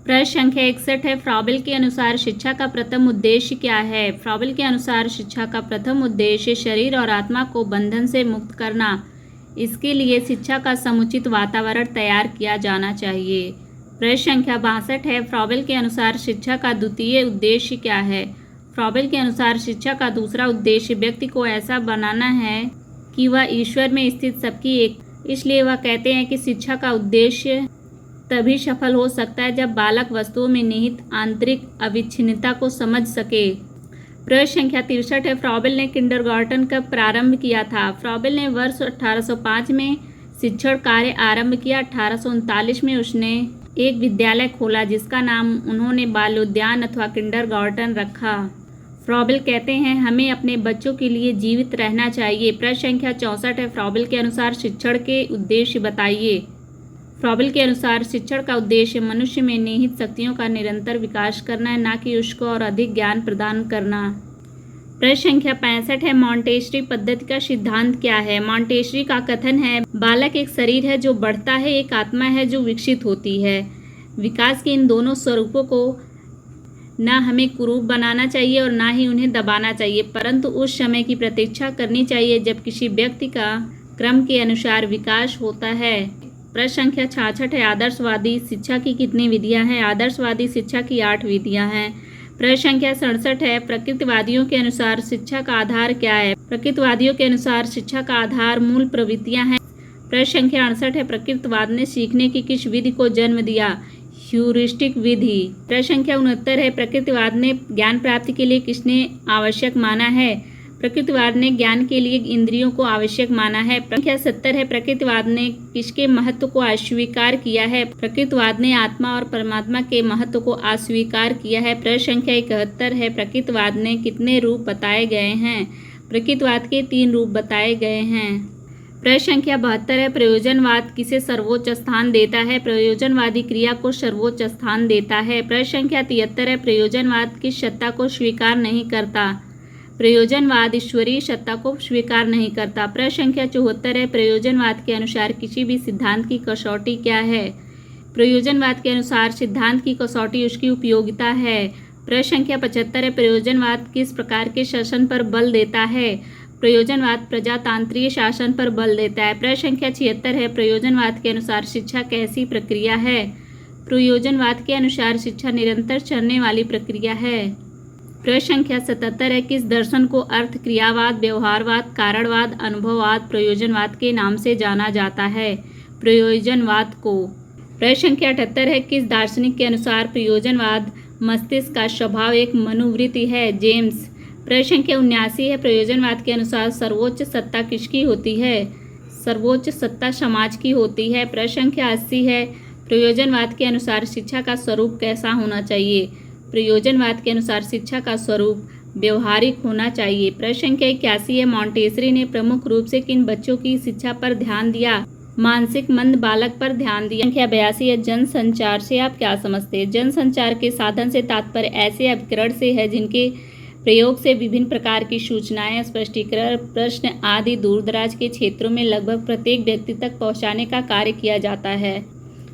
प्रश्न संख्या 61 है। फ्रॉबेल के अनुसार शिक्षा का प्रथम उद्देश्य क्या है? फ्रॉबेल के अनुसार शिक्षा का प्रथम उद्देश्य शरीर और आत्मा को बंधन से मुक्त करना। इसके लिए शिक्षा का समुचित वातावरण तैयार किया जाना चाहिए। प्रश्न संख्या 62 है। फ्रॉबेल के अनुसार शिक्षा का द्वितीय उद्देश्य क्या है? फ्रॉबेल के अनुसार शिक्षा का दूसरा उद्देश्य व्यक्ति को ऐसा बनाना है कि वह ईश्वर में स्थित सबकी एक। इसलिए वह कहते हैं कि शिक्षा का उद्देश्य तभी सफल हो सकता है जब बालक वस्तुओं में निहित आंतरिक अविच्छिन्नता को समझ सके। प्रश्न संख्या 63 है। फ्रॉबेल ने किंडरगार्टन कब प्रारंभ किया था? फ्रॉबेल ने वर्ष 1805 में शिक्षण कार्य आरंभ किया। 1839 में उसने एक विद्यालय खोला जिसका नाम उन्होंने बालोद्यान अथवा किंडरगार्टन रखा। फ्रॉबेल कहते हैं हमें अपने बच्चों के लिए जीवित रहना चाहिए। प्रश्न संख्या 64 है। फ्रॉबेल के अनुसार शिक्षण के उद्देश्य बताइए। फ्रॉबेल के अनुसार शिक्षण का उद्देश्य मनुष्य में निहित शक्तियों का निरंतर विकास करना है, ना कि उसको और अधिक ज्ञान प्रदान करना। प्रश्न संख्या 65 है। मॉन्टेसरी पद्धति का सिद्धांत क्या है? मॉन्टेसरी का कथन है बालक एक शरीर है जो बढ़ता है, एक आत्मा है जो विकसित होती है। विकास के इन दोनों स्वरूपों को न हमें कुरूप बनाना चाहिए और ना ही उन्हें दबाना चाहिए, परंतु उस समय की प्रतीक्षा करनी चाहिए जब किसी व्यक्ति का क्रम के अनुसार विकास होता है। प्रश्न संख्या 66 है। आदर्शवादी शिक्षा की कितनी विधियां हैं? आदर्शवादी शिक्षा की 8 विधियां हैं। प्रश्न संख्या 67 है। प्रकृतिवादियों के अनुसार शिक्षा का आधार क्या है? प्रकृतिवादियों के अनुसार शिक्षा का आधार मूल प्रवृत्तियां हैं। प्रश्न संख्या 68 है। प्रकृतिवाद ने सीखने की किस विधि को जन्म दिया? ह्यूरिस्टिक विधि। प्रश्न संख्या 69 है। प्रकृतिवाद ने ज्ञान प्राप्ति के लिए किसने आवश्यक माना है? प्रकृतिवाद ने ज्ञान के लिए इंद्रियों को आवश्यक माना है। प्रश्न संख्या 70 है। प्रकृतिवाद ने किसके महत्व को अस्वीकार किया है? प्रकृतिवाद ने आत्मा और परमात्मा के महत्व को अस्वीकार किया है। प्रश्न संख्या 71 है। प्रकृतिवाद ने कितने रूप बताए गए हैं? प्रकृतिवाद के 3 रूप बताए गए हैं। प्रश्न संख्या 72 है। प्रयोजनवाद किसे सर्वोच्च स्थान देता है? प्रयोजनवादी क्रिया को सर्वोच्च स्थान देता है। प्रश्न संख्या 73 है। प्रयोजनवाद किस सत्ता को स्वीकार नहीं करता? प्रयोजनवाद ईश्वरीय सत्ता को स्वीकार नहीं करता। प्रश्न संख्या 74 है। प्रयोजनवाद के अनुसार किसी भी सिद्धांत की कसौटी क्या है? प्रयोजनवाद के अनुसार सिद्धांत की कसौटी उसकी उपयोगिता है। प्रश्न संख्या 75 है। प्रयोजनवाद किस प्रकार के शासन पर बल देता है? प्रयोजनवाद प्रजातांत्रिक शासन पर बल देता है। प्रश्न संख्या 76 है। प्रयोजनवाद के अनुसार शिक्षा कैसी प्रक्रिया है? प्रयोजनवाद के अनुसार शिक्षा निरंतर चलने वाली प्रक्रिया है। प्रश्न संख्या 77 है। किस दर्शन को अर्थ, क्रियावाद, व्यवहारवाद, कारणवाद, अनुभववाद, प्रयोजनवाद के नाम से जाना जाता है? प्रयोजनवाद को। प्रश्न संख्या 78 है। किस दार्शनिक के अनुसार प्रयोजनवाद मस्तिष्क का स्वभाव एक मनोवृत्ति है? जेम्स। प्रश्न संख्या 79 है। प्रयोजनवाद के अनुसार सर्वोच्च सत्ता किसकी होती है? सर्वोच्च सत्ता समाज की होती है। प्रश्न संख्या 80 है। प्रयोजनवाद के अनुसार शिक्षा का स्वरूप कैसा होना चाहिए? प्रयोजनवाद के अनुसार शिक्षा का स्वरूप व्यवहारिक होना चाहिए। प्रश्न संख्या 81 है। मॉन्टेसरी ने प्रमुख रूप से किन बच्चों की शिक्षा पर ध्यान दिया? मानसिक मंद बालक पर ध्यान दिया। संख्या 82 है। जनसंचार से आप क्या समझते हैं? जनसंचार के साधन से तात्पर्य ऐसे उपकरण से है जिनके प्रयोग से विभिन्न प्रकार की सूचनाएं, स्पष्टीकरण, प्रश्न आदि दूरदराज के क्षेत्रों में लगभग प्रत्येक व्यक्ति तक पहुंचाने का कार्य किया जाता है।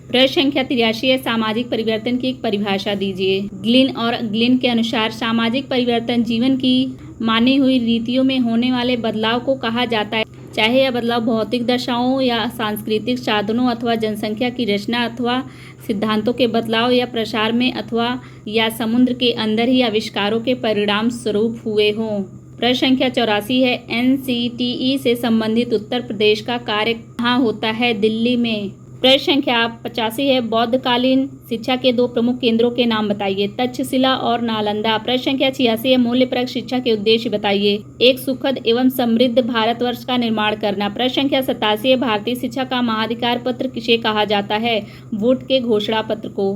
प्रश्न संख्या 83 है। सामाजिक परिवर्तन की एक परिभाषा दीजिए। ग्लिन के अनुसार सामाजिक परिवर्तन जीवन की मानी हुई रीतियों में होने वाले बदलाव को कहा जाता है, चाहे यह बदलाव भौतिक दशाओं या सांस्कृतिक साधनों अथवा जनसंख्या की रचना अथवा सिद्धांतों के बदलाव या प्रसार में अथवा या समुद्र के अंदर ही आविष्कारों के परिणाम स्वरूप हुए हों। प्रश्न संख्या 84 है। NCTE से संबंधित उत्तर प्रदेश का कार्य कहाँ होता है? दिल्ली में। प्रश्न संख्या 85 है। बौद्धकालीन शिक्षा के 2 प्रमुख केंद्रों के नाम बताइए। तक्षशिला और नालंदा। प्रश्न संख्या 86 है। मूल्यपरक शिक्षा के उद्देश्य बताइए। एक सुखद एवं समृद्ध भारतवर्ष का निर्माण करना। प्रश्न संख्या 87 है। भारतीय शिक्षा का महाधिकार पत्र किसे कहा जाता है? वुड के घोषणा पत्र को।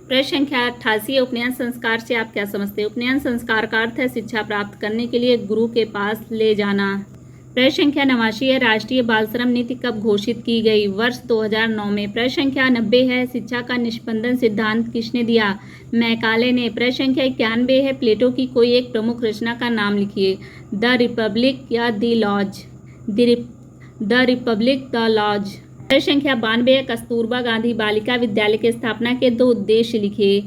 प्रश्न संख्या 88 है। उपनयन संस्कार से आप क्या समझते हैं? उपनयन संस्कार का अर्थ है शिक्षा प्राप्त करने के लिए गुरु के पास ले जाना। प्रश्न संख्या 89 है। राष्ट्रीय बाल श्रम नीति कब घोषित की गई? वर्ष 2009 में। प्रश्न संख्या 90 है। शिक्षा का निष्पंदन सिद्धांत किसने दिया? मैकाले ने। प्रश्न संख्या 91 है। प्लेटो की कोई एक प्रमुख रचना का नाम लिखिए। द रिपब्लिक या the Laws? The Republic, the Laws. प्रश्न संख्या 92 है, कस्तूरबा गांधी बालिका विद्यालय की स्थापना के 2 उद्देश्य लिखिए।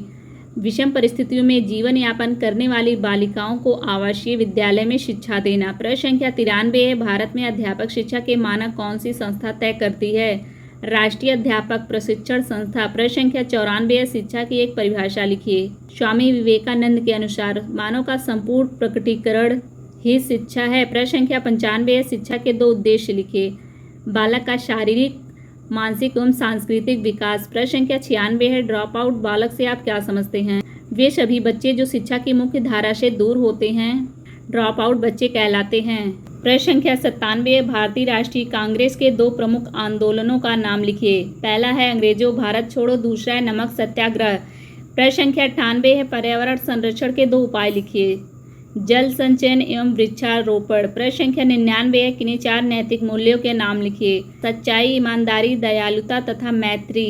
विषम परिस्थितियों में जीवन यापन करने वाली बालिकाओं को आवासीय विद्यालय में शिक्षा देना। प्रश्न संख्या 93 है, भारत में अध्यापक शिक्षा के मानक कौन सी संस्था तय करती है? राष्ट्रीय अध्यापक प्रशिक्षण संस्था। प्रश्न संख्या 94 है, शिक्षा की एक परिभाषा लिखिए। स्वामी विवेकानंद के अनुसार मानव का संपूर्ण प्रकटीकरण ही शिक्षा है। प्रश्न संख्या 95 है, शिक्षा के 2 उद्देश्य लिखिए। बालक का शारीरिक, मानसिक एवं सांस्कृतिक विकास। प्रश्न संख्या 96 है, ड्रॉप आउट बालक से आप क्या समझते हैं? वे सभी बच्चे जो शिक्षा की मुख्य धारा से दूर होते हैं ड्रॉप आउट बच्चे कहलाते हैं। प्रश्न संख्या 97 है, भारतीय राष्ट्रीय कांग्रेस के 2 प्रमुख आंदोलनों का नाम लिखिए। पहला है अंग्रेजों भारत छोड़ो, दूसरा है नमक सत्याग्रह। प्रश्न संख्या 98 है, पर्यावरण संरक्षण के 2 उपाय लिखिए। जल संचयन एवं वृक्षारोपण। प्रश्न संख्या 99 है, किन्हीं 4 नैतिक मूल्यों के नाम लिखिए। सच्चाई, ईमानदारी, दयालुता तथा मैत्री।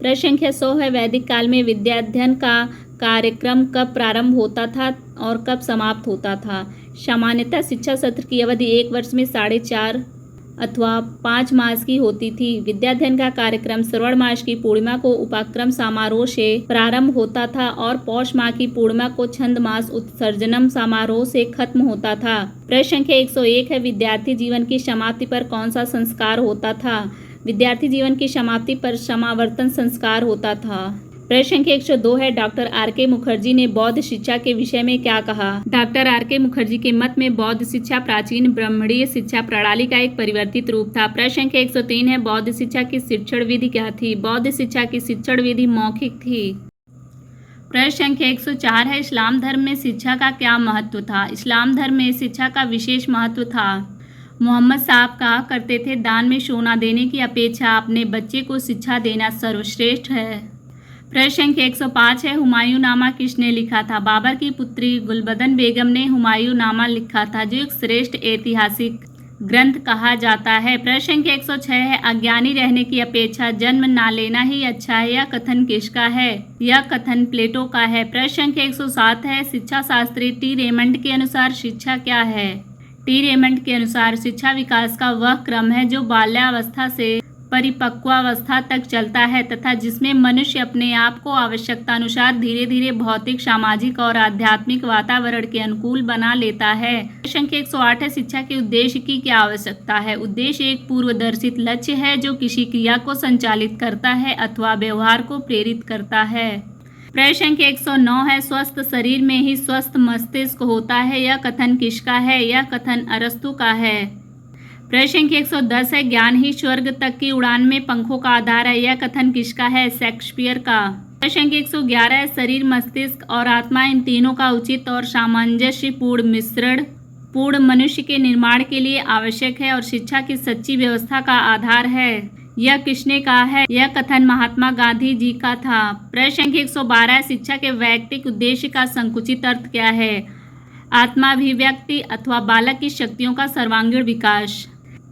प्रश्न संख्या 100 है, वैदिक काल में विद्याध्ययन का कार्यक्रम कब प्रारंभ होता था और कब समाप्त होता था? सामान्यतः शिक्षा सत्र की अवधि 1 वर्ष में 4.5 अथवा 5 मास की होती थी। विद्याध्ययन का कार्यक्रम श्रवण मास की पूर्णिमा को उपाक्रम समारोह से प्रारंभ होता था और पौष माह की पूर्णिमा को छंद मास उत्सर्जनम समारोह से खत्म होता था। प्रश्न संख्या 101 है, विद्यार्थी जीवन की समाप्ति पर कौन सा संस्कार होता था? विद्यार्थी जीवन की समाप्ति पर समावर्तन संस्कार होता था। प्रश्न संख्या 102 है, डॉक्टर आर.के. मुखर्जी ने बौद्ध शिक्षा के विषय में क्या कहा? Doctor R K. मुखर्जी के मत में बौद्ध शिक्षा प्राचीन ब्राह्मणीय शिक्षा प्रणाली का एक परिवर्तित रूप था। प्रश्न संख्या 103 है, बौद्ध शिक्षा की शिक्षण विधि क्या थी? बौद्ध शिक्षा की शिक्षण विधि मौखिक थी। प्रश्न संख्या 104 है, इस्लाम धर्म में शिक्षा का क्या महत्व था? इस्लाम धर्म में शिक्षा का विशेष महत्व था। मोहम्मद साहब कहा करते थे, दान में सोना देने की अपेक्षा अपने बच्चे को शिक्षा देना सर्वश्रेष्ठ है। प्रश्न संख्या 105 है, हुमायूं नामा किसने लिखा था? बाबर की पुत्री गुलबदन बेगम ने हुमायूं नामा लिखा था, जो एक श्रेष्ठ ऐतिहासिक ग्रंथ कहा जाता है। प्रश्न संख्या 106 है, अज्ञानी रहने की अपेक्षा जन्म ना लेना ही अच्छा है। यह कथन किसका है? यह कथन प्लेटो का है। प्रश्न संख्या 107 है, शिक्षा शास्त्री टी रेमंड के अनुसार शिक्षा क्या है? टी रेमंड के अनुसार शिक्षा विकास का वह क्रम है जो बाल्यावस्था से परिपक्वावस्था तक चलता है तथा जिसमें मनुष्य अपने आप को आवश्यकता अनुसार धीरे धीरे भौतिक, सामाजिक और आध्यात्मिक वातावरण के अनुकूल बना लेता है। प्रश्न संख्या 108 है, शिक्षा के उद्देश्य की क्या आवश्यकता है? उद्देश्य एक पूर्वदर्शित लक्ष्य है जो किसी क्रिया को संचालित करता है अथवा व्यवहार को प्रेरित करता है। प्रश्न संख्या 109 है, स्वस्थ शरीर में ही स्वस्थ मस्तिष्क होता है। यह कथन किसका है? यह कथन अरस्तु का है। प्रश्न संख्या 110 है, ज्ञान ही स्वर्ग तक की उड़ान में पंखों का आधार है। यह कथन किसका है? शेक्सपियर का। प्रश्न संख्या 111 है, शरीर, मस्तिष्क और आत्मा इन तीनों का उचित और सामंजस्यपूर्ण मिश्रण पूर्ण मनुष्य के निर्माण के लिए आवश्यक है और शिक्षा की सच्ची व्यवस्था का आधार है। यह किसने कहा है? यह कथन महात्मा गांधी जी का था। प्रश्न संख्या 112 है, शिक्षा के वैयक्तिक उद्देश्य का संकुचित अर्थ क्या है? आत्माभिव्यक्ति अथवा बालक की शक्तियों का सर्वांगीण विकास।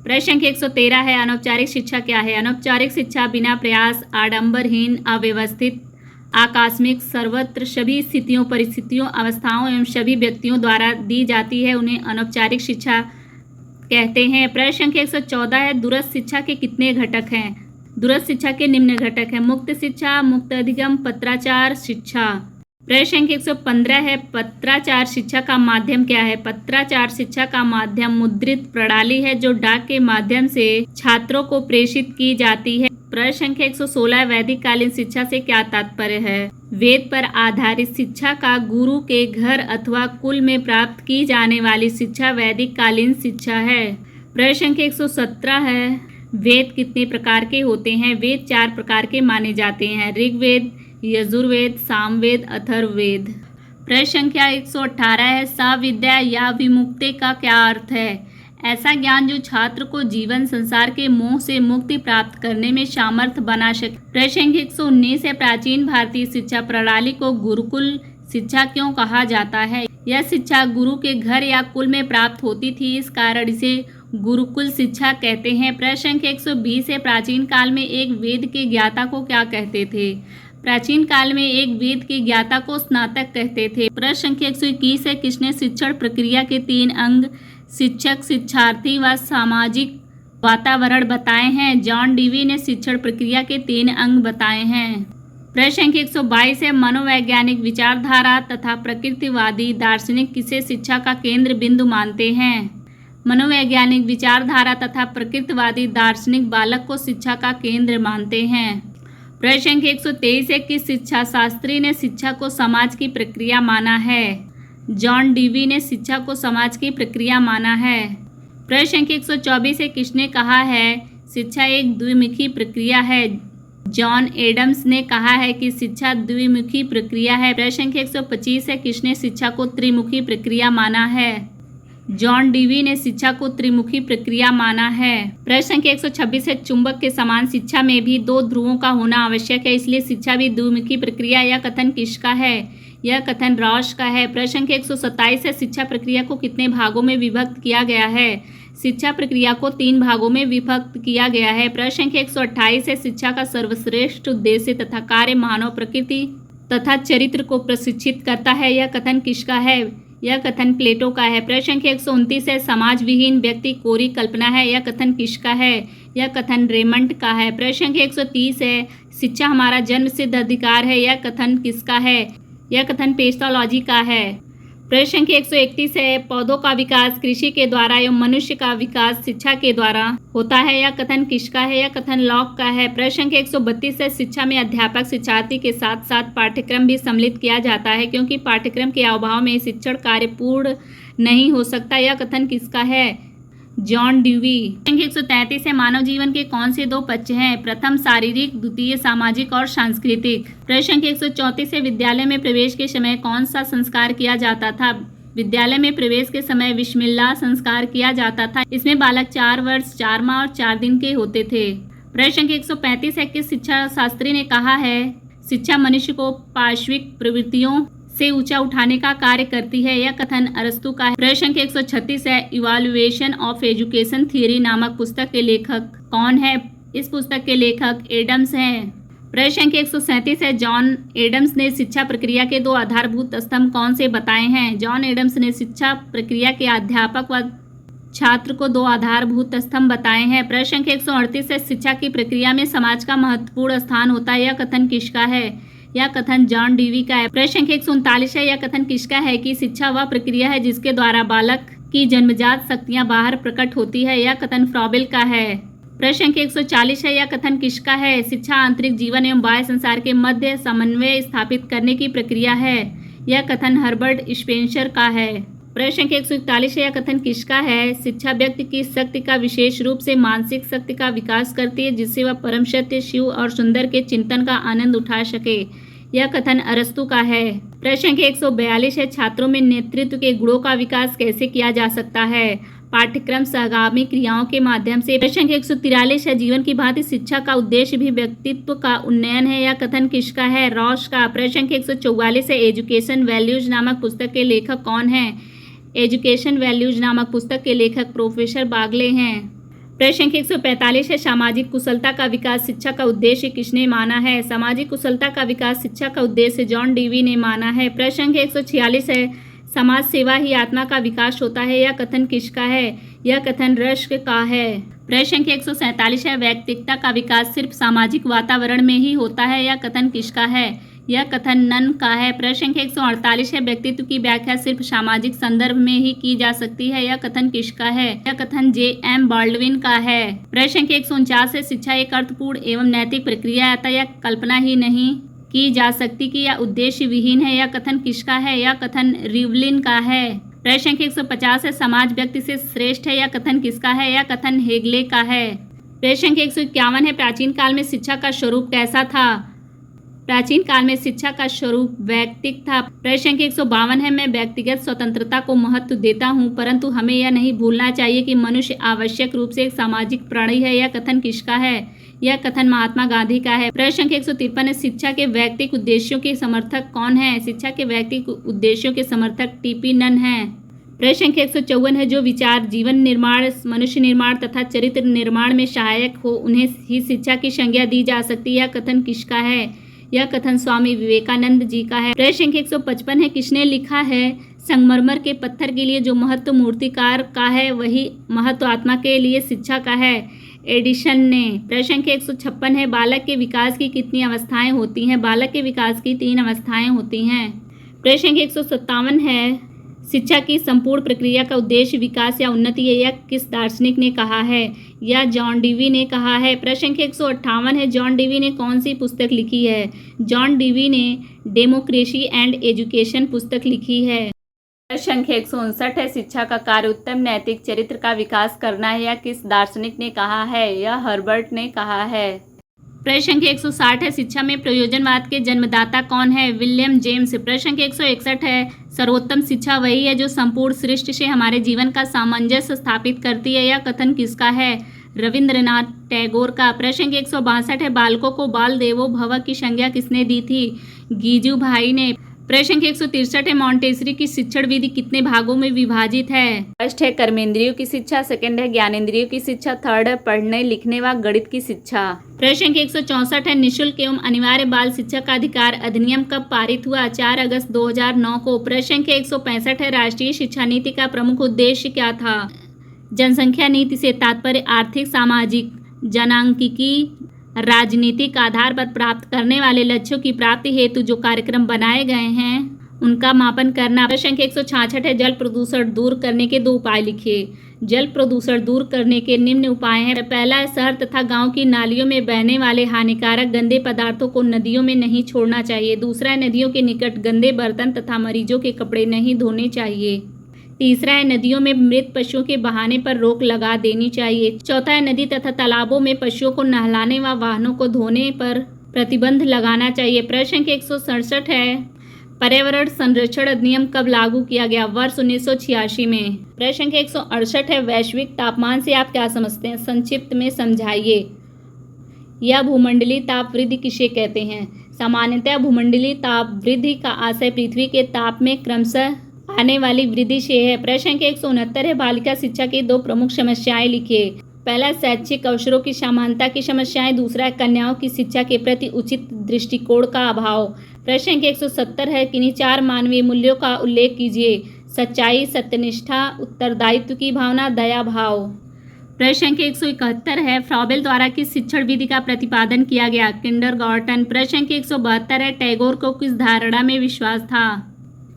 प्रश्न संख्या 113 है, अनौपचारिक शिक्षा क्या है? अनौपचारिक शिक्षा बिना प्रयास, आडंबरहीन, अव्यवस्थित, आकस्मिक, सर्वत्र, सभी स्थितियों, परिस्थितियों, अवस्थाओं एवं सभी व्यक्तियों द्वारा दी जाती है, उन्हें अनौपचारिक शिक्षा कहते हैं। प्रश्न संख्या 114 है, दूरस्थ शिक्षा के कितने घटक हैं? दूरस्थ शिक्षा के निम्न घटक हैं, मुक्त शिक्षा, मुक्त अधिगम, पत्राचार शिक्षा। प्रश्न संख्या 115 है, पत्राचार शिक्षा का माध्यम क्या है? पत्राचार शिक्षा का माध्यम मुद्रित प्रणाली है जो डाक के माध्यम से छात्रों को प्रेषित की जाती है। प्रश्न संख्या 116, वैदिक कालीन शिक्षा से क्या तात्पर्य है? वेद पर आधारित शिक्षा का गुरु के घर अथवा कुल में प्राप्त की जाने वाली शिक्षा वैदिक कालीन शिक्षा है। प्रश्न संख्या 117 है, वेद कितने प्रकार के होते हैं? वेद 4 प्रकार के माने जाते हैं, ऋग्वेद, यजुर्वेद, सामवेद, अथर्ववेद। प्रश्न संख्या 118 है, सविद्या या विमुक्ति का क्या अर्थ है? ऐसा ज्ञान जो छात्र को जीवन संसार के मोह से मुक्ति प्राप्त करने में सामर्थ्य बना सके। प्रश्न संख्या 119 है, प्राचीन भारतीय शिक्षा प्रणाली को गुरुकुल शिक्षा क्यों कहा जाता है? यह शिक्षा गुरु के घर या कुल में प्राप्त होती थी, इस कारण इसे गुरुकुल शिक्षा कहते हैं। प्रश्न संख्या 120 है, प्राचीन काल में एक वेद के ज्ञाता को क्या कहते थे? प्राचीन काल में एक वेद के ज्ञाता को स्नातक कहते थे। प्रश्न संख्या 121 है, किसने शिक्षण प्रक्रिया के 3 अंग शिक्षक, शिक्षार्थी व सामाजिक वातावरण बताए हैं। जॉन डीवी ने शिक्षण प्रक्रिया के 3 अंग बताए हैं। प्रश्न संख्या 122 है, मनोवैज्ञानिक विचारधारा तथा प्रकृतिवादी दार्शनिक किसे शिक्षा का केंद्र बिंदु मानते हैं? मनोवैज्ञानिक विचारधारा तथा प्रकृतिवादी दार्शनिक बालक को शिक्षा का केंद्र मानते हैं। प्रश्न संख्या 123 है, किस शिक्षा शास्त्री ने शिक्षा को समाज की प्रक्रिया माना है? जॉन डीवी ने शिक्षा को समाज की प्रक्रिया माना है। प्रश्न संख्या 124 है, किसने कहा है शिक्षा एक द्विमुखी प्रक्रिया है? जॉन एडम्स ने कहा है कि शिक्षा द्विमुखी प्रक्रिया है। प्रश्न संख्या 125 है, किसने शिक्षा को त्रिमुखी प्रक्रिया माना है? जॉन डीवी ने शिक्षा को त्रिमुखी प्रक्रिया माना है। प्रश्न संख्या 126 है, चुंबक के समान शिक्षा में भी 2 ध्रुवों का होना आवश्यक है, इसलिए शिक्षा भी द्विमुखी प्रक्रिया। यह कथन किसका है? यह कथन रॉश का है। प्रश्न संख्या 127 है, शिक्षा प्रक्रिया को कितने भागों में विभक्त किया गया है? शिक्षा प्रक्रिया को 3 भागों में विभक्त किया गया है। प्रश्न संख्या 128 है, शिक्षा का सर्वश्रेष्ठ उद्देश्य तथा कार्य मानव प्रकृति तथा चरित्र को प्रशिक्षित करता है। यह कथन किसका है? यह कथन प्लेटो का है। प्रश्न संख्या 129 है, समाज विहीन व्यक्ति कोरी कल्पना है। यह कथन किसका है? यह कथन रेमंड का है। प्रश्न संख्या 130 है, शिक्षा हमारा जन्म सिद्ध अधिकार है। यह कथन किसका है? यह कथन पेस्टोलॉजी का है। प्रश्न संख्या 131 है, पौधों का विकास कृषि के द्वारा एवं मनुष्य का विकास शिक्षा के द्वारा होता है। यह कथन किसका है? यह कथन लॉक का है। प्रश्न संख्या 132 है, शिक्षा में अध्यापक शिक्षार्थी के साथ साथ पाठ्यक्रम भी सम्मिलित किया जाता है, क्योंकि पाठ्यक्रम के अभाव में शिक्षण कार्य पूर्ण नहीं हो सकता। यह कथन किसका है? John Dewey. संख्या 133 है, मानव जीवन के कौन से 2 पक्ष हैं? प्रथम शारीरिक, द्वितीय सामाजिक और सांस्कृतिक। प्रश्न संख्या 134 है, विद्यालय में प्रवेश के समय कौन सा संस्कार किया जाता था? विद्यालय में प्रवेश के समय बिस्मिल्लाह संस्कार किया जाता था। इसमें बालक 4 वर्ष 4 माह और 4 दिन के होते थे। प्रश्न संख्या 135 है, किस शिक्षा शास्त्री ने कहा है शिक्षा मनुष्य को पार्श्विक प्रवृत्तियों से ऊंचा उठाने का कार्य करती है? यह कथन अरस्तु का है। प्रश्न संख्या 136 है, इवैल्यूएशन ऑफ एजुकेशन थ्योरी नामक पुस्तक के लेखक कौन है? इस पुस्तक के लेखक एडम्स हैं। प्रश्न संख्या 137 है, जॉन एडम्स ने शिक्षा प्रक्रिया के 2 आधारभूत स्तंभ कौन से बताए हैं? जॉन एडम्स ने शिक्षा प्रक्रिया के अध्यापक व छात्र को 2 आधारभूत स्तंभ बताए हैं। प्रश्न संख्या 138 है, शिक्षा की प्रक्रिया में समाज का महत्वपूर्ण स्थान होता है। यह कथन किसका है? यह कथन जॉन डीवी का है। प्रश्न संख्या 139 है, यह कथन किसका है कि शिक्षा वह प्रक्रिया है जिसके द्वारा बालक की जन्मजात शक्तियां बाहर प्रकट होती है? यह कथन फ्रॉबेल का है। प्रश्न संख्या 140 है, यह कथन किसका है? शिक्षा आंतरिक जीवन एवं बाह्य संसार के मध्य समन्वय स्थापित करने की प्रक्रिया है। यह कथन हर्बर्ट स्पेंसर का है। प्रश्न संख्या 141 है, यह कथन किसका है? शिक्षा व्यक्ति की शक्ति का विशेष रूप से मानसिक शक्ति का विकास करती है, जिससे वह परम सत्य, शिव और सुंदर के चिंतन का आनंद उठा सके। यह कथन अरस्तु का है। प्रश्न संख्या 142 है, छात्रों में नेतृत्व के गुणों का विकास कैसे किया जा सकता है? पाठ्यक्रम सहगामी क्रियाओं के माध्यम से। प्रश्न संख्या 143 है, जीवन की भांति शिक्षा का उद्देश्य भी व्यक्तित्व का उन्नयन है। यह कथन किसका है? रॉश का। प्रश्न संख्या 144 है, एजुकेशन वैल्यूज नामक पुस्तक के लेखक कौन है? एजुकेशन वैल्यूज नामक पुस्तक के लेखक प्रोफेसर बागले हैं। प्रश्न संख्या 145 है, सामाजिक कुशलता का विकास शिक्षा का उद्देश्य किसने माना है? सामाजिक कुशलता का विकास शिक्षा का उद्देश्य जॉन डीवी ने माना है। प्रश्न संख्या 146 है, समाज सेवा ही आत्मा का विकास होता है। यह कथन किसका है? यह कथन रस्क का है। प्रश्न संख्या 147 है, व्यक्तित्व का विकास सिर्फ सामाजिक वातावरण में ही होता है। यह कथन किसका है? यह कथन नन का है। प्रश्न संख्या 148 है, व्यक्तित्व की व्याख्या सिर्फ सामाजिक संदर्भ में ही की जा सकती है। यह कथन किसका है? यह कथन J.M. बाल्डविन का है। प्रश्न संख्या 149 है, शिक्षा एक अर्थपूर्ण एवं नैतिक प्रक्रिया है, अतः यह कल्पना ही नहीं की जा सकती कि यह उद्देश्य विहीन है। यह कथन किसका है? यह कथन रिवलिन का है। प्रश्न संख्या 150 है, समाज व्यक्ति से श्रेष्ठ है। यह कथन किसका है? यह कथन हेगले का है। प्रश्न संख्या 151 है, प्राचीन काल में शिक्षा का स्वरूप कैसा था? प्राचीन काल में शिक्षा का स्वरूप वैयक्तिक था। प्रश्न संख्या 152 है, मैं व्यक्तिगत स्वतंत्रता को महत्व देता हूं, परंतु हमें यह नहीं भूलना चाहिए कि मनुष्य आवश्यक रूप से एक सामाजिक प्राणी है। यह कथन किसका है? यह कथन महात्मा गांधी का है। प्रश्न संख्या 153 है, शिक्षा के वैयक्तिक उद्देश्यों के समर्थक कौन है? शिक्षा के वैयक्तिक उद्देश्यों के समर्थक टी.पी. नन हैं। प्रश्न संख्या 154 है, जो विचार जीवन निर्माण, मनुष्य निर्माण तथा चरित्र निर्माण में सहायक हो, उन्हें ही शिक्षा की संज्ञा दी जा सकती है। यह कथन किसका है? यह कथन स्वामी विवेकानंद जी का है। प्रश्न संख्या 155 है, किसने लिखा है संगमरमर के पत्थर के लिए जो महत्व मूर्तिकार का है वही महत्व आत्मा के लिए शिक्षा का है। एडिशन ने। प्रश्न संख्या 156 है, बालक के विकास की कितनी अवस्थाएं होती हैं? बालक के विकास की 3 अवस्थाएं होती हैं। प्रश्न संख्या 157 है, शिक्षा की संपूर्ण प्रक्रिया का उद्देश्य विकास या उन्नति है? यह किस दार्शनिक ने कहा है? यह जॉन डीवी ने कहा है। प्रश्न संख्या 158 है, जॉन डीवी ने कौन सी पुस्तक लिखी है? जॉन डीवी ने डेमोक्रेसी एंड एजुकेशन पुस्तक लिखी है। प्रश्न संख्या 159 है, शिक्षा का कार्य उत्तम नैतिक चरित्र का विकास करना है? यह किस दार्शनिक ने कहा है? यह हर्बर्ट ने कहा है। प्रश्न संख्या 160 है, शिक्षा में प्रयोजनवाद के जन्मदाता कौन है? William James. प्रश्न संख्या 161 है, सर्वोत्तम शिक्षा वही है जो संपूर्ण सृष्टि से हमारे जीवन का सामंजस्य स्थापित करती है? यह कथन किसका है? रविंद्रनाथ टैगोर का। प्रश्न संख्या 162 है, बालकों को बाल देवो भव की संज्ञा किसने दी थी? गीजू भाई ने। प्रश्न संख्या 163 है, मॉन्टेसरी की शिक्षण विधि कितने भागों में विभाजित है? फर्स्ट है कर्मेंद्रियों की शिक्षा, सेकंड है ज्ञानेंद्रियों की शिक्षा, थर्ड है पढ़ने लिखने व गणित की शिक्षा। प्रश्न संख्या 164 है, निःशुल्क एवं अनिवार्य बाल शिक्षा का अधिकार अधिनियम कब पारित हुआ? 4 अगस्त 2009 को। प्रश्न संख्या 165 है, राष्ट्रीय शिक्षा नीति का प्रमुख उद्देश्य क्या था? जनसंख्या नीति से तात्पर्य आर्थिक, सामाजिक, जनांकीकी, राजनीतिक आधार पर प्राप्त करने वाले लक्ष्यों की प्राप्ति हेतु जो कार्यक्रम बनाए गए हैं उनका मापन करना। प्रश्न संख्या 166 है, जल प्रदूषण दूर करने के 2 उपाय लिखिए। जल प्रदूषण दूर करने के निम्न उपाय हैं। पहला है, शहर तथा गांव की नालियों में बहने वाले हानिकारक गंदे पदार्थों को नदियों में नहीं छोड़ना चाहिए। दूसरा है, नदियों के निकट गंदे बर्तन तथा मरीजों के कपड़े नहीं धोने चाहिए। तीसरा है, नदियों में मृत पशुओं के बहाने पर रोक लगा देनी चाहिए। चौथा है, नदी तथा तालाबों में पशुओं को नहलाने व वाहनों को धोने पर प्रतिबंध लगाना चाहिए। प्रश्न संख्या 167 है, पर्यावरण संरक्षण अधिनियम कब लागू किया गया? वर्ष 1986 में। प्रश्न संख्या 168 है, वैश्विक तापमान से आप क्या समझते हैं? संक्षिप्त में समझाइए। यह भूमंडलीय ताप वृद्धि किसे कहते हैं? सामान्यतः भूमंडलीय ताप वृद्धि का आशय पृथ्वी के ताप में क्रमशः आने वाली वृद्धि से है। प्रश्न संख्या 169 है, बालिका शिक्षा की 2 प्रमुख समस्याएं लिखिए। पहला, शैक्षिक अवसरों की समानता की समस्याएं। दूसरा है, कन्याओं की शिक्षा के प्रति उचित दृष्टिकोण का अभाव। प्रश्न संख्या 170 है, किन्हीं 4 मानवीय मूल्यों का उल्लेख कीजिए। सच्चाई, सत्यनिष्ठा, उत्तरदायित्व की भावना, दया भाव। प्रश्न संख्या 171 है, फ्रॉबेल द्वारा किस शिक्षण विधि का प्रतिपादन किया गया? किंडरगार्टन। प्रश्न संख्या 172 है, टैगोर को किस धारणा में विश्वास था?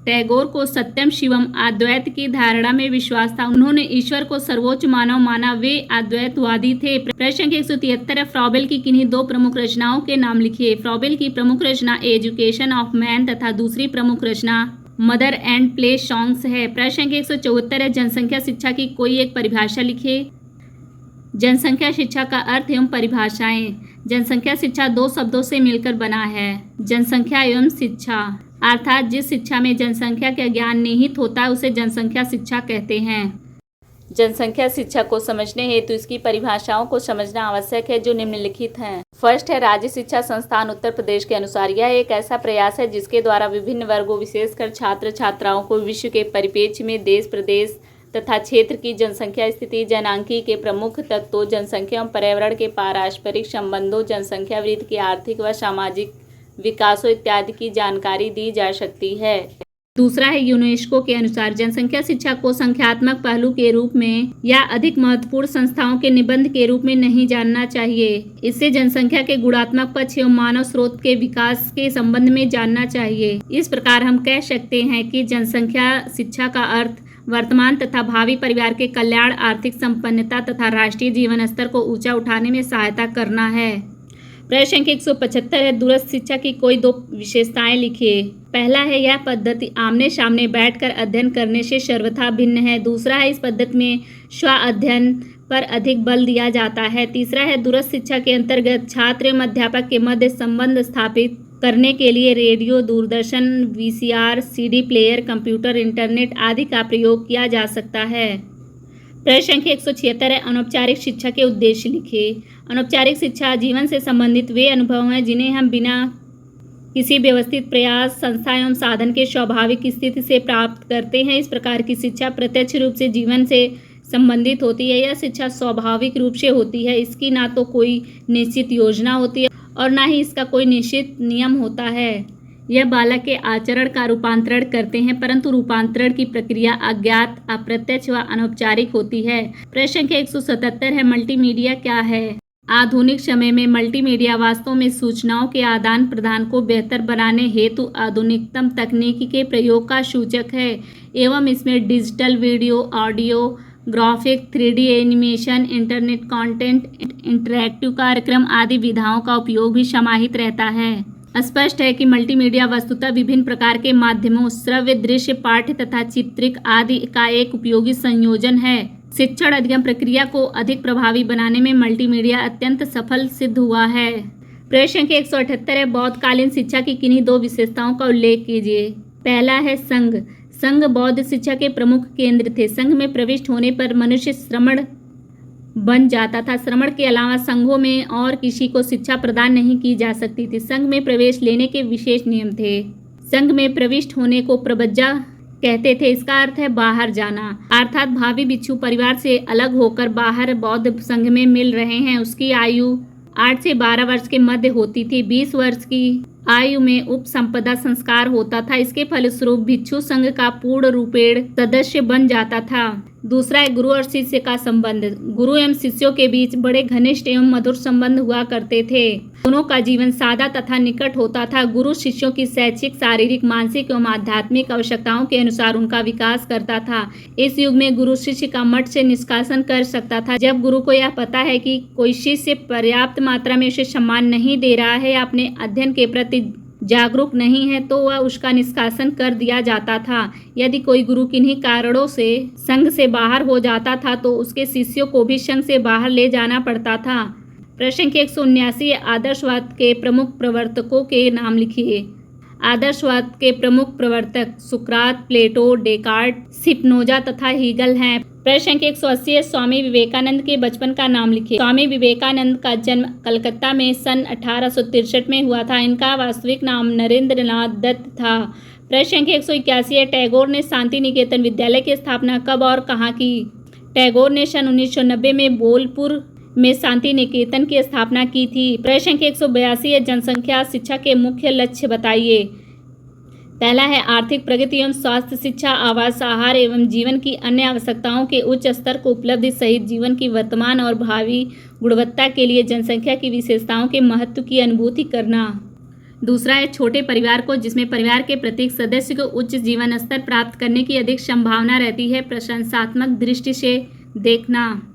टैगोर को सत्यम शिवम अद्वैत की धारणा में विश्वास था। उन्होंने ईश्वर को सर्वोच्च मानव माना। वे अद्वैतवादी थे। प्रश्न संख्या 173 है, फ्रॉबेल की किन्हीं 2 प्रमुख रचनाओं के नाम लिखिए। फ्रॉबेल की प्रमुख रचना एजुकेशन ऑफ मैन तथा दूसरी प्रमुख रचना मदर एंड प्ले सॉन्ग्स है। प्रश्न संख्या 174 है, जनसंख्या शिक्षा की कोई एक परिभाषा लिखिए। जनसंख्या शिक्षा का अर्थ एवं परिभाषाएं। जनसंख्या शिक्षा 2 शब्दों से मिलकर बना है, जनसंख्या एवं शिक्षा। अर्थात जिस शिक्षा में जनसंख्या का ज्ञान निहित होता है उसे जनसंख्या शिक्षा कहते हैं। जनसंख्या शिक्षा को समझने हेतु इसकी परिभाषाओं को समझना आवश्यक है जो निम्नलिखित हैं। फर्स्ट है, राज्य शिक्षा संस्थान उत्तर प्रदेश के अनुसार यह एक ऐसा प्रयास है जिसके द्वारा विभिन्न वर्गों विशेषकर छात्र छात्राओं को विश्व के परिप्रेक्ष्य में देश प्रदेश तथा क्षेत्र की जनसंख्या स्थिति, जनांकी के प्रमुख तत्वों, जनसंख्या एवं पर्यावरण के पारस्परिक संबंधों, जनसंख्या वृद्धि के आर्थिक व सामाजिक विकासों इत्यादि की जानकारी दी जा सकती है। दूसरा है, यूनेस्को के अनुसार जनसंख्या शिक्षा को संख्यात्मक पहलू के रूप में या अधिक महत्वपूर्ण संस्थाओं के निबंध के रूप में नहीं जानना चाहिए। इससे जनसंख्या के गुणात्मक पक्ष एवं मानव स्रोत के विकास के संबंध में जानना चाहिए। इस प्रकार हम कह सकते हैं कि जनसंख्या शिक्षा का अर्थ वर्तमान तथा भावी परिवार के कल्याण, आर्थिक संपन्नता तथा राष्ट्रीय जीवन स्तर को ऊंचा उठाने में सहायता करना है। प्रश्न संख्या 175 है, दूरस्थ शिक्षा की कोई 2 विशेषताएं लिखिए। पहला है, यह पद्धति आमने सामने बैठकर अध्ययन करने से सर्वथा भिन्न है। दूसरा है, इस पद्धति में स्व अध्ययन पर अधिक बल दिया जाता है। तीसरा है, दूरस्थ शिक्षा के अंतर्गत छात्र एवं अध्यापक के मध्य संबंध स्थापित करने के लिए radio, Doordarshan, VCR, CD player, computer, internet आदि का प्रयोग किया जा सकता है। प्रश्न संख्या 176 है, अनौपचारिक शिक्षा के उद्देश्य लिखिए। अनौपचारिक शिक्षा जीवन से संबंधित वे अनुभव हैं जिन्हें हम बिना किसी व्यवस्थित प्रयास, संस्था एवं साधन के स्वाभाविक स्थिति से प्राप्त करते हैं। इस प्रकार की शिक्षा प्रत्यक्ष रूप से जीवन से संबंधित होती है। यह शिक्षा स्वाभाविक रूप से होती है। इसकी ना तो कोई निश्चित योजना होती है और ना ही इसका कोई निश्चित नियम होता है। यह बालक के आचरण का रूपांतरण करते हैं, परंतु रूपांतरण की प्रक्रिया अज्ञात, अप्रत्यक्ष व अनौपचारिक होती है। प्रश्न संख्या 177 है, मल्टीमीडिया क्या है? आधुनिक समय में मल्टीमीडिया वास्तव में सूचनाओं के आदान प्रदान को बेहतर बनाने हेतु आधुनिकतम तकनीक के प्रयोग का सूचक है एवं इसमें digital video, audio, graphic, 3D animation, internet content, interactive कार्यक्रम आदि विधाओं का उपयोग भी समाहित रहता है। स्पष्ट है कि मल्टीमीडिया वस्तुतः विभिन्न प्रकार के माध्यमों श्रव्य, दृश्य, पाठ्य तथा चित्रिक आदि का एक उपयोगी संयोजन है। शिक्षण अधिगम प्रक्रिया को अधिक प्रभावी बनाने में मल्टीमीडिया अत्यंत सफल सिद्ध हुआ है। प्रश्न संख्या 178 है, बौद्धकालीन शिक्षा की किन्हीं दो विशेषताओं का उल्लेख कीजिए। पहला है संघ। संघ बौद्ध शिक्षा के प्रमुख केंद्र थे। संघ में प्रविष्ट होने पर मनुष्य श्रमण बन जाता था। श्रमण के अलावा संघों में और किसी को शिक्षा प्रदान नहीं की जा सकती थी। संघ में प्रवेश लेने के विशेष नियम थे। संघ में प्रविष्ट होने को प्रव्रज्जा कहते थे। इसका अर्थ है बाहर जाना, अर्थात भावी भिक्षु परिवार से अलग होकर बाहर बौद्ध संघ में मिल रहे हैं। उसकी आयु 8 से 12 वर्ष के मध्य होती थी। 20 वर्ष की आयु में उपसंपदा संस्कार होता था। इसके फलस्वरूप भिक्षु संघ का पूर्ण रूपेण सदस्य बन जाता था। दूसरा है गुरु और शिष्य का संबंध। गुरु एवं शिष्यों के बीच बड़े घनिष्ठ एवं मधुर संबंध हुआ करते थे। दोनों का जीवन सादा तथा निकट होता था। गुरु शिष्यों की शैक्षिक, शारीरिक, मानसिक एवं आध्यात्मिक आवश्यकताओं के अनुसार उनका विकास करता था। इस युग में गुरु शिष्य का मठ से निष्कासन कर सकता था। जब गुरु को यह पता है कि कोई शिष्य पर्याप्त मात्रा में उसे सम्मान नहीं दे रहा है, अपने अध्ययन के प्रति जागरूक नहीं है, तो वह उसका निष्कासन कर दिया जाता था। यदि कोई गुरु किन्हीं कारणों से संघ से बाहर हो जाता था तो उसके शिष्यों को भी संघ से बाहर ले जाना पड़ता था। प्रश्न संख्या 179, आदर्शवाद के प्रमुख प्रवर्तकों के नाम लिखिए। आदर्शवाद के प्रमुख प्रवर्तक सुकरात, प्लेटो, डेकार्ट, स्पिनोजा तथा हीगल हैं। प्रश्न संख्या 180 है, स्वामी विवेकानंद के बचपन का नाम लिखिए। स्वामी विवेकानंद का जन्म कलकत्ता में सन 1863 में हुआ था। इनका वास्तविक नाम नरेंद्रनाथ दत्त था। प्रश्न संख्या 181 है, टैगोर ने शांति निकेतन विद्यालय की स्थापना कब और कहाँ की? टैगोर ने सन 1990 में बोलपुर में शांति निकेतन की स्थापना की थी। प्रश्न संख्या 182 है, जनसंख्या शिक्षा के मुख्य लक्ष्य बताइए। पहला है आर्थिक प्रगति एवं स्वास्थ्य शिक्षा, आवास, आहार एवं जीवन की अन्य आवश्यकताओं के उच्च स्तर को उपलब्धि सहित जीवन की वर्तमान और भावी गुणवत्ता के लिए जनसंख्या की विशेषताओं के महत्व की अनुभूति करना। दूसरा है छोटे परिवार को, जिसमें परिवार के प्रत्येक सदस्य को उच्च जीवन स्तर प्राप्त करने की अधिक संभावना रहती है, प्रशंसात्मक दृष्टि से देखना।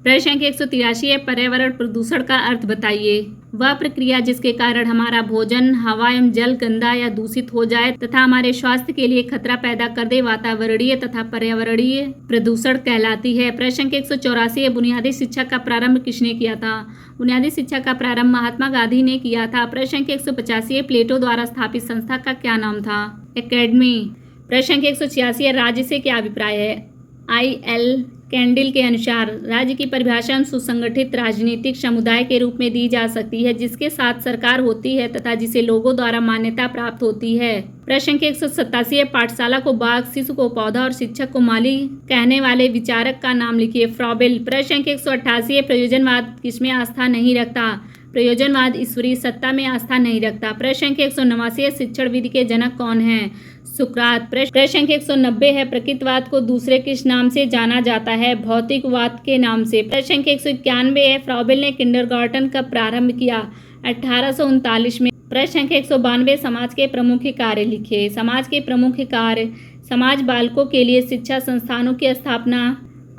प्रश्न संख्या 183 है, पर्यावरण प्रदूषण का अर्थ बताइए। वह प्रक्रिया जिसके कारण हमारा भोजन, हवा एवं जल गंदा या दूषित हो जाए तथा हमारे स्वास्थ्य के लिए खतरा पैदा कर दे, वातावरणीय तथा पर्यावरणीय प्रदूषण कहलाती है। प्रश्न संख्या 184 है, बुनियादी शिक्षा का प्रारंभ किसने किया था? बुनियादी शिक्षा का प्रारंभ महात्मा गांधी ने किया था। प्रश्न संख्या 185 है, प्लेटो द्वारा स्थापित संस्था का क्या नाम था? एकेडमी। प्रश्न संख्या 186 है, राज्य से क्या अभिप्राय है? I.L. कैंडिल के अनुसार राज्य की परिभाषा सुसंगठित राजनीतिक समुदाय के रूप में दी जा सकती है, जिसके साथ सरकार होती है तथा जिसे लोगों द्वारा मान्यता प्राप्त होती है। प्रश्न संख्या 187 है, पाठशाला को बाग, शिशु को पौधा और शिक्षक को माली कहने वाले विचारक का नाम लिखिए। फ्रॉबेल। प्रश्न संख्या 188 है, प्रयोजनवाद किसमें आस्था नहीं रखता? प्रयोजनवाद ईश्वरीय सत्ता में आस्था नहीं रखता। प्रश्न संख्या 189 है, शिक्षण विधि के जनक कौन हैं? सुकरात। प्रश्न संख्या 190 है, प्रकृतिवाद को दूसरे किस नाम से जाना जाता है? भौतिकवाद के नाम से। प्रश्न संख्या 191 है, फ्रॉबेल ने किंडरगार्टन कब प्रारंभ किया? 1839 में। प्रश्न संख्या 192, समाज के प्रमुख कार्य लिखिए। समाज के प्रमुख कार्य, समाज बालकों के लिए शिक्षा संस्थानों की स्थापना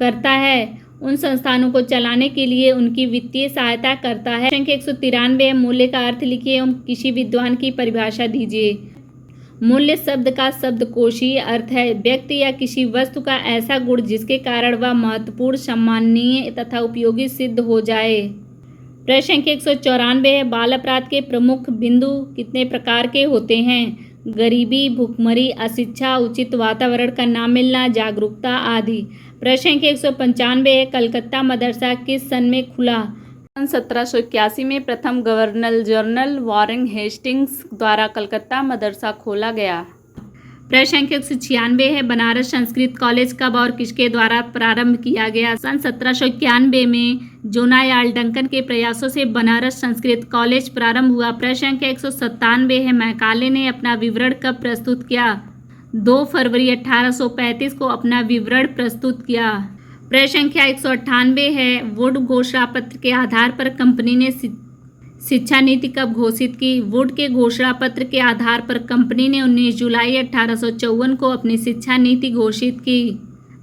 करता है, उन संस्थानों को चलाने के लिए उनकी वित्तीय सहायता करता है। संख्या 193 है, मूल्य का अर्थ लिखिए एवं किसी विद्वान की परिभाषा दीजिए। मूल्य शब्द का शब्दकोशीय अर्थ है व्यक्ति या किसी वस्तु का ऐसा गुण जिसके कारण वह महत्वपूर्ण, सम्माननीय तथा उपयोगी सिद्ध हो जाए। प्रश्न संख्या 194 है, बाल अपराध के प्रमुख बिंदु कितने प्रकार के होते हैं? गरीबी, भूखमरी, अशिक्षा, उचित वातावरण का ना मिलना, जागरूकता आदि। प्रश्न संख्या 195 है, कलकत्ता मदरसा किस सन में खुला? सन 1781 में प्रथम गवर्नर जनरल वॉरेन हेस्टिंग्स द्वारा कलकत्ता मदरसा खोला गया। प्रश्न संख्या 196 है, बनारस संस्कृत कॉलेज कब और किसके द्वारा प्रारंभ किया गया? सन 1791 में जोनायाल डंकन के प्रयासों से बनारस संस्कृत कॉलेज प्रारंभ हुआ। प्रश्न संख्या 197 है, मैकाले ने अपना विवरण कब प्रस्तुत किया? 2 फरवरी 1835 को अपना विवरण प्रस्तुत किया। प्रश्न संख्या 198 है, वुड घोषणा पत्र के आधार पर कंपनी ने शिक्षा नीति कब घोषित की? वुड के घोषणा पत्र के आधार पर कंपनी ने 19 जुलाई 1854 को अपनी शिक्षा नीति घोषित की।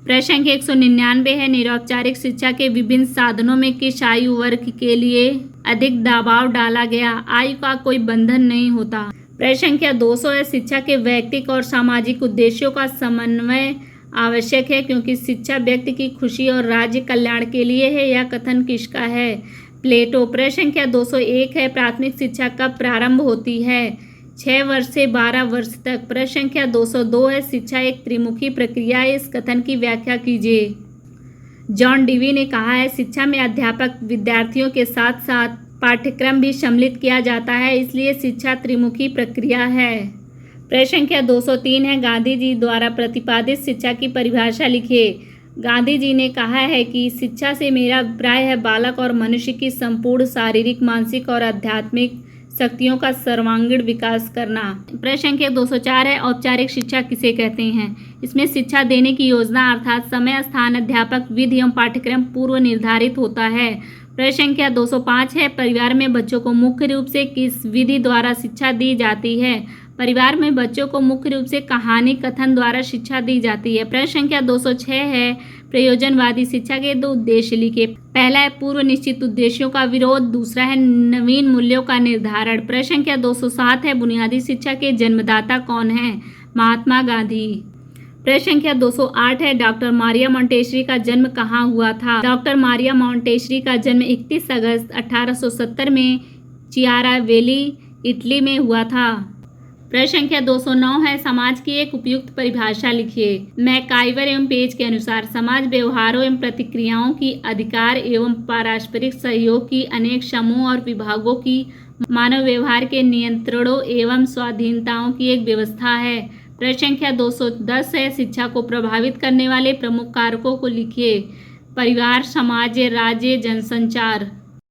प्रश्न संख्या 199 है, निरौपचारिक शिक्षा के विभिन्न साधनों में किस आयु वर्ग के लिए अधिक दबाव डाला गया? आयु का कोई बंधन नहीं होता। प्रश्न संख्या 200 है, शिक्षा के व्यक्तिगत और सामाजिक उद्देश्यों का समन्वय आवश्यक है क्योंकि शिक्षा व्यक्ति की खुशी और राज्य कल्याण के लिए है। यह कथन किसका है? प्लेटो। प्रश्न संख्या 201 है, प्राथमिक शिक्षा कब प्रारंभ होती है? 6 वर्ष से 12 वर्ष तक। प्रश्न संख्या 202 है, शिक्षा एक त्रिमुखी प्रक्रिया है, इस कथन की व्याख्या कीजिए। जॉन डीवी ने कहा है, शिक्षा में अध्यापक विद्यार्थियों के साथ साथ पाठ्यक्रम भी सम्मिलित किया जाता है, इसलिए शिक्षा त्रिमुखी प्रक्रिया है। प्रश्न संख्या 203 है, गांधी जी द्वारा प्रतिपादित शिक्षा की परिभाषा लिखिए। गांधी जी ने कहा है कि शिक्षा से मेरा अभिप्राय है बालक और मनुष्य की संपूर्ण शारीरिक, मानसिक और आध्यात्मिक शक्तियों का सर्वांगीण विकास करना। प्रश्न संख्या 204 है, औपचारिक शिक्षा किसे कहते हैं? इसमें शिक्षा देने की योजना अर्थात समय, स्थान, अध्यापक, विधि एवं पाठ्यक्रम पूर्व निर्धारित होता है। प्रश्न संख्या 205 है, परिवार में बच्चों को मुख्य रूप से किस विधि द्वारा शिक्षा दी जाती है? परिवार में बच्चों को मुख्य रूप से कहानी कथन द्वारा शिक्षा दी जाती है। प्रश्न संख्या 206 है, प्रयोजनवादी शिक्षा के 2 उद्देश्य लिखे। पहला है पूर्व निश्चित उद्देश्यों का विरोध, दूसरा है नवीन मूल्यों का निर्धारण। प्रश्न संख्या 207 है, बुनियादी शिक्षा के जन्मदाता कौन है? महात्मा गांधी। प्रश्न संख्या 208 है, डॉक्टर मारिया मोंटेसरी का जन्म कहाँ हुआ था? डॉक्टर मारिया मोंटेसरी का जन्म 31 अगस्त 1870 में चियारा वेली, इटली में हुआ था। प्रश्न संख्या 209 है, समाज की एक उपयुक्त परिभाषा लिखिए। मैकाइवर एवं पेज के अनुसार समाज व्यवहारों एवं प्रतिक्रियाओं की अधिकार एवं पारस्परिक सहयोग की अनेक समूह और विभागों की मानव व्यवहार के नियंत्रणों एवं स्वाधीनताओं की एक व्यवस्था है। प्रश्न संख्या 210 है, शिक्षा को प्रभावित करने वाले प्रमुख कारकों को लिखिए। परिवार, समाज, राज्य, जनसंचार।